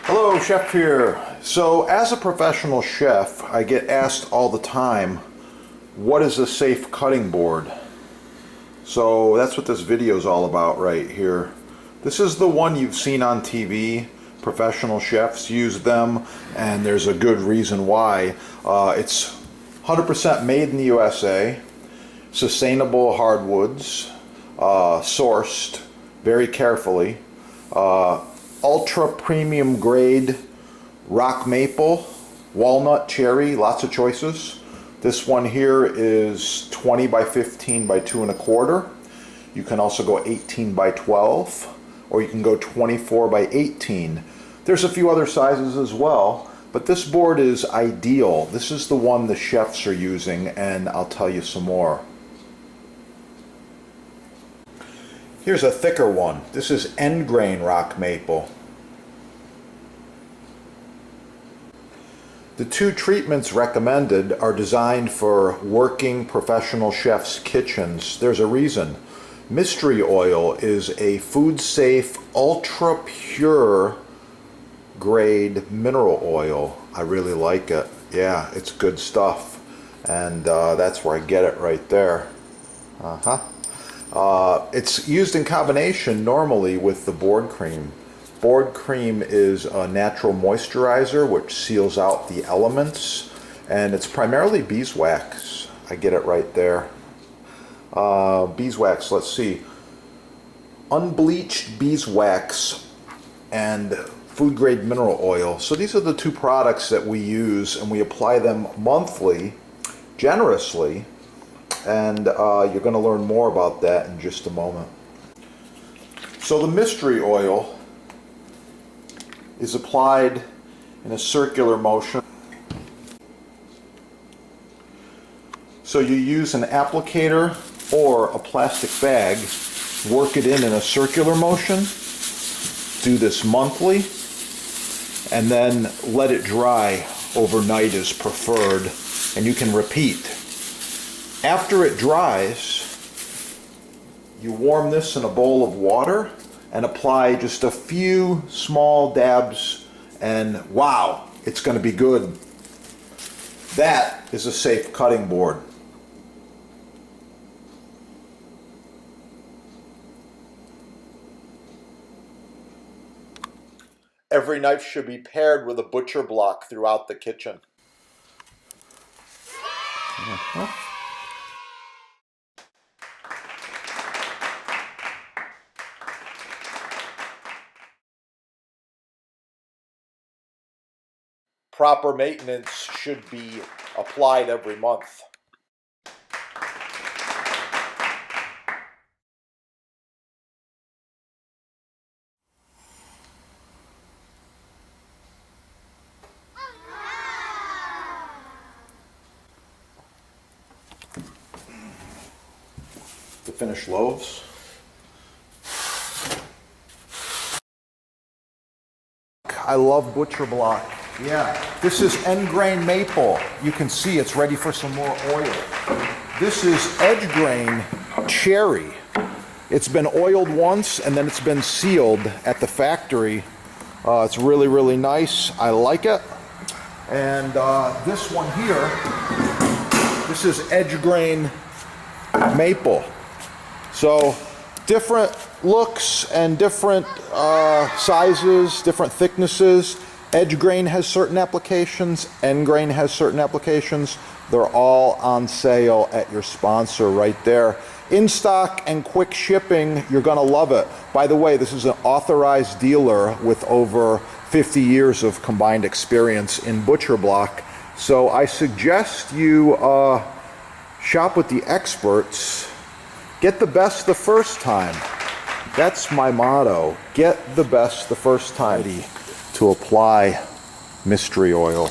Hello, Chef here. So as a professional chef, I get asked all the time, what is a safe cutting board? So that's what this video is all about right here. This is the one you've seen on TV. Professional chefs use them, and there's a good reason why. It's 100% made in the USA, sustainable hardwoods, sourced very carefully, ultra premium grade rock maple, walnut, cherry, lots of choices. This one here is 20 by 15 by 2 1/4. You can also go 18 by 12, or you can go 24 by 18. There's a few other sizes as well, but this board is ideal. This is the one the chefs are using, and I'll tell you some more. Here's a thicker one. This is end grain rock maple. The two treatments recommended are designed for working professional chefs' kitchens. There's a reason. Mystery oil is a food-safe, ultra-pure grade mineral oil. I really like it. Yeah, it's good stuff. And that's where I get it right there. It's used in combination normally with the board cream. Board cream is a natural moisturizer which seals out the elements, and it's primarily beeswax. I get it right there. Beeswax, let's see. Unbleached beeswax and food grade mineral oil. So these are the two products that we use, and we apply them monthly, generously, and you're going to learn more about that in just a moment. So the mystery oil is applied in a circular motion. So you use an applicator or a plastic bag, work it in a circular motion, do this monthly, and then let it dry overnight is preferred, and you can repeat. After it dries, you warm this in a bowl of water and apply just a few small dabs, and wow, it's going to be good. That is a safe cutting board. Every knife should be paired with a butcher block throughout the kitchen. Proper maintenance should be applied every month. The finished loaves. I love butcher block. Yeah, this is end grain maple. You can see it's ready for some more oil. This is edge grain cherry. It's been oiled once and then it's been sealed at the factory. It's really, really nice. I like it. And this one here, this is edge grain maple. So different looks and different sizes, different thicknesses. Edge grain has certain applications, end grain has certain applications. They're all on sale at your sponsor right there. In stock and quick shipping, you're gonna love it. By the way, this is an authorized dealer with over 50 years of combined experience in butcher block. So I suggest you shop with the experts. Get the best the first time. That's my motto. Get the best the first time. To apply mystery oil.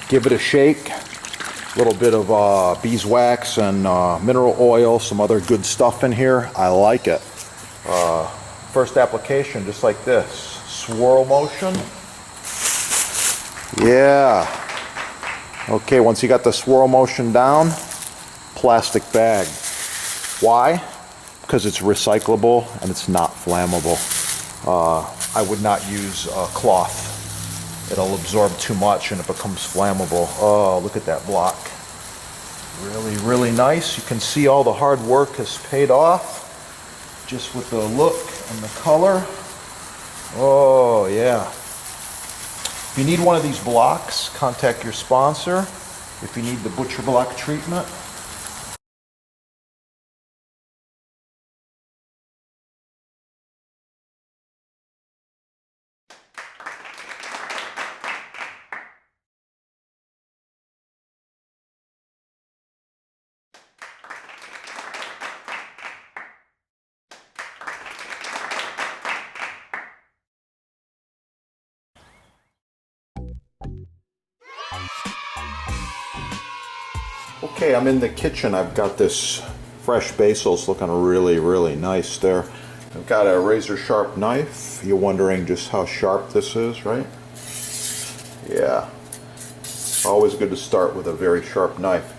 Give it a shake. A little bit of beeswax and mineral oil, some other good stuff in here. I like it. First application, just like this. Swirl motion. Yeah. Okay, once you got the swirl motion down, plastic bag. Why? because it's recyclable and it's not flammable. I would not use cloth. It'll absorb too much and it becomes flammable. Oh, look at that block. Really, really nice. You can see all the hard work has paid off just with the look and the color. Oh, yeah. If you need one of these blocks, contact your sponsor. If you need the butcher block treatment. Okay, I'm in the kitchen. I've got this fresh basils looking really, really nice there. I've got a razor sharp knife. You're wondering just how sharp this is, right? Yeah. Always good to start with a very sharp knife.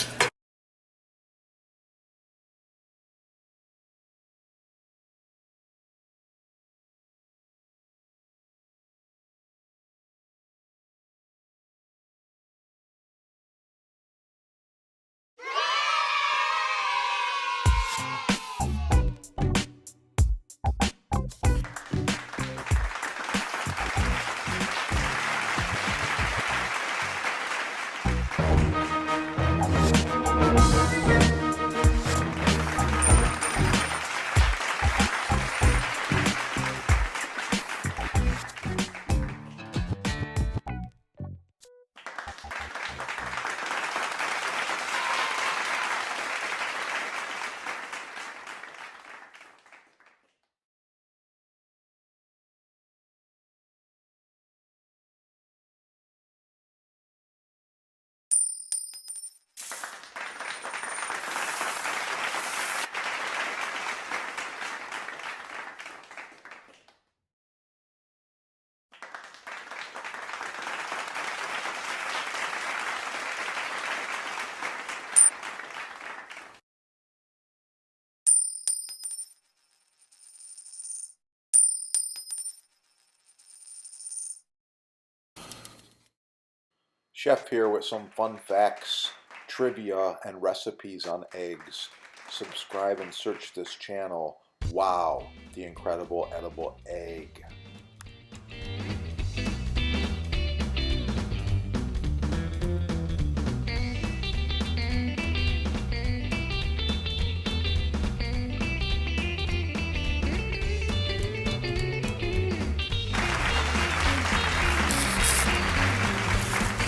Chef here with some fun facts, trivia, and recipes on eggs. Subscribe and search this channel. Wow, the incredible edible egg.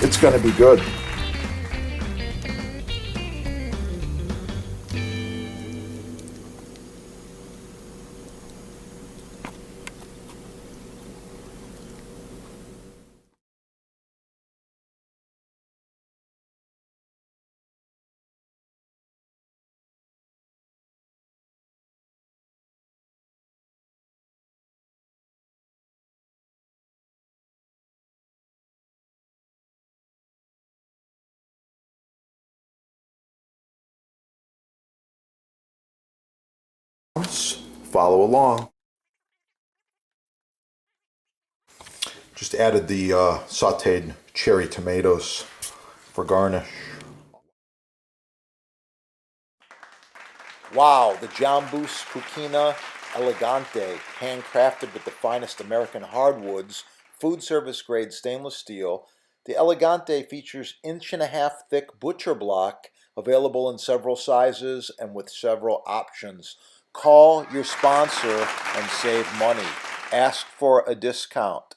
It's going to be good. Follow along. Just added the sauteed cherry tomatoes for garnish. Wow, the Jambus Cucina Elegante, handcrafted with the finest American hardwoods, food service grade stainless steel. The Elegante features 1.5-inch thick butcher block, available in several sizes and with several options. Call your sponsor and save money. Ask for a discount.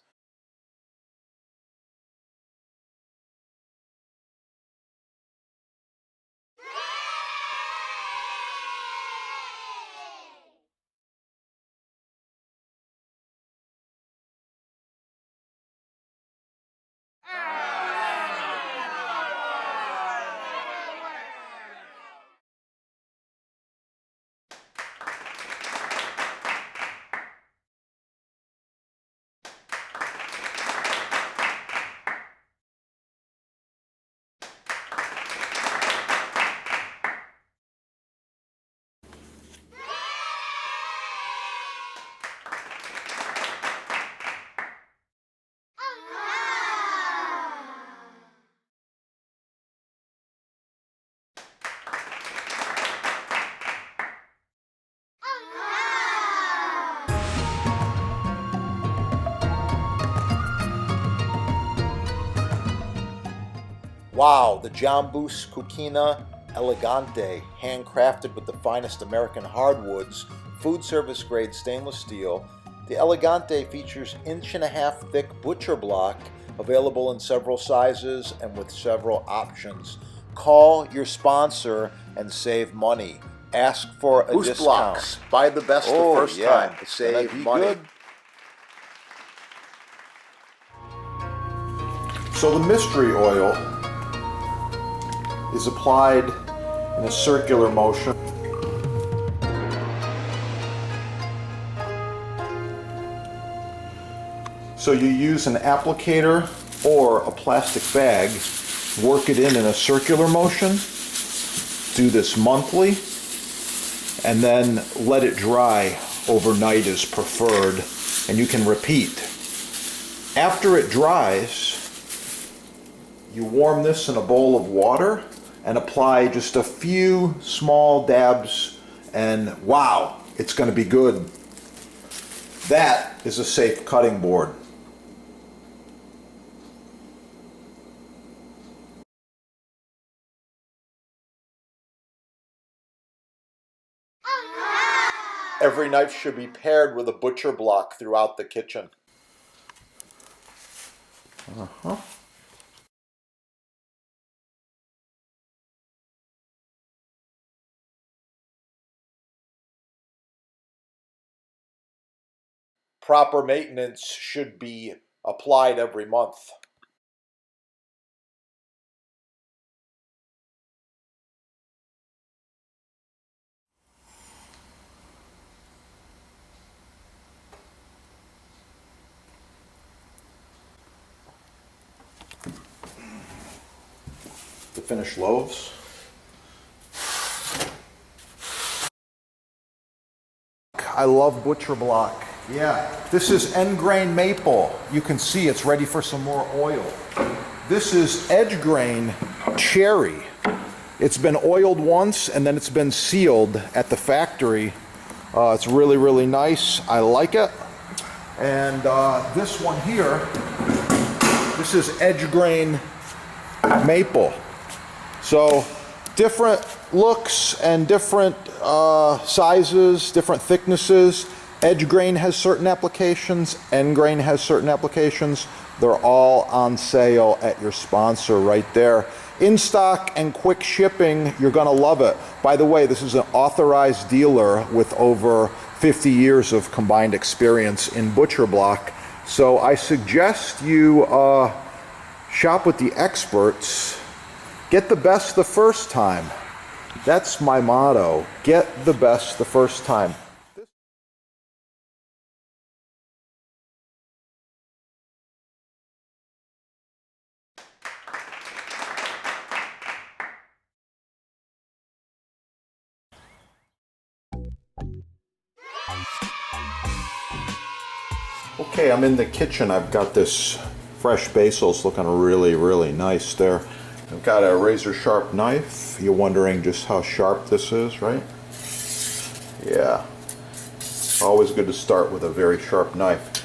Wow, the Jambus Cucina Elegante, handcrafted with the finest American hardwoods, food service grade stainless steel. The Elegante features 1.5 inch thick butcher block, available in several sizes and with several options. Call your sponsor and save money. Ask for a Boost discount. blocks. Buy the best the first time to save money. Good. So the mystery oil is applied in a circular motion. So you use an applicator or a plastic bag, work it in a circular motion, do this monthly, and then let it dry overnight is preferred, and you can repeat. After it dries, you warm this in a bowl of water and apply just a few small dabs, and wow, it's going to be good. That is a safe cutting board. Every knife should be paired with a butcher block throughout the kitchen. Proper maintenance should be applied every month. To finish loaves. I love butcher block. Yeah, this is end grain maple. You can see it's ready for some more oil. This is edge grain cherry. It's been oiled once and then it's been sealed at the factory. It's really, really nice. I like it. And this one here, this is edge grain maple. So different looks and different sizes, different thicknesses. Edge grain has certain applications, end grain has certain applications. They're all on sale at your sponsor right there. In stock and quick shipping, you're gonna love it. By the way, this is an authorized dealer with over 50 years of combined experience in butcher block. So I suggest you shop with the experts. Get the best the first time. That's my motto. Get the best the first time. Okay, I'm in the kitchen. I've got this fresh basils looking really, really nice there. I've got a razor sharp knife. You're wondering just how sharp this is, right? Yeah. Always good to start with a very sharp knife.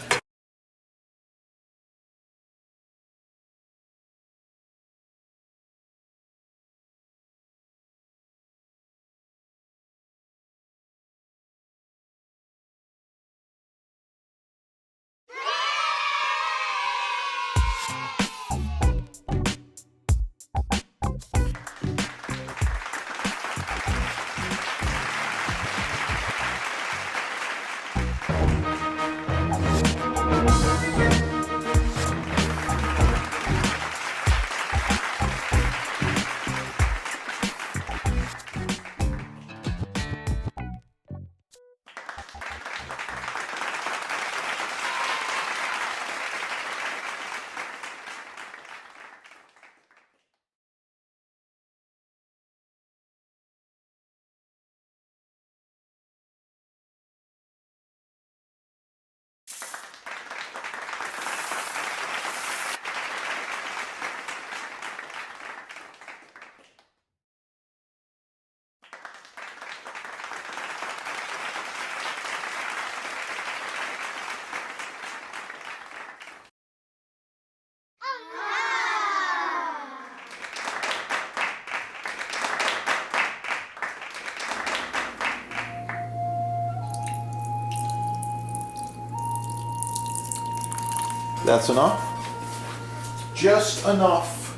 That's enough? Just enough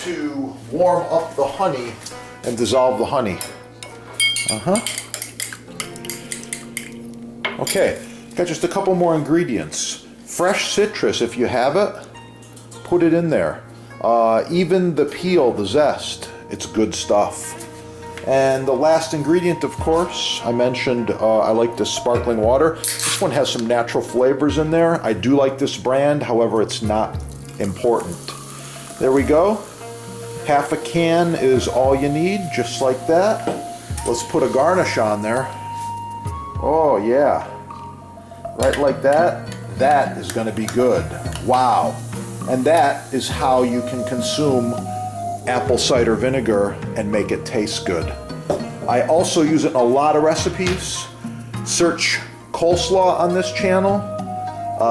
to warm up the honey and dissolve the honey. Okay, got just a couple more ingredients. Fresh citrus, if you have it, put it in there. Even the peel, the zest, it's good stuff. And the last ingredient, of course, I mentioned I like this sparkling water. This one has some natural flavors in there. I do like this brand, however, it's not important. There we go. Half a can is all you need, just like that. Let's put a garnish on there. Oh yeah, right like that. That is gonna be good. Wow. And that is how you can consume apple cider vinegar and make it taste good. I also use it in a lot of recipes. Search coleslaw on this channel,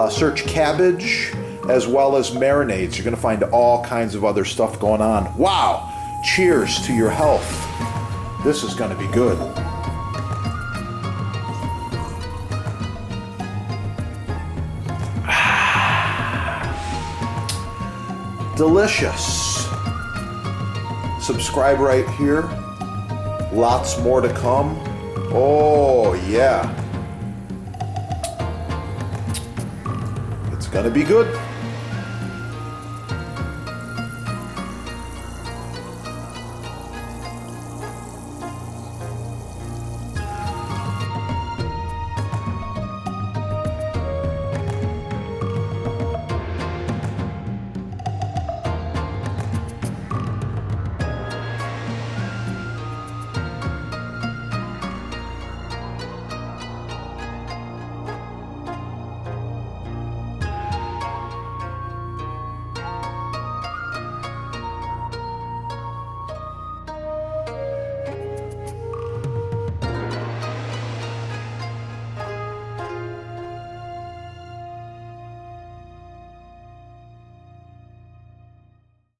search cabbage, as well as marinades. You're gonna find all kinds of other stuff going on. Wow, cheers to your health. This is gonna be good. Delicious. Subscribe right here. Lots more to come. Oh yeah. It's gonna be good.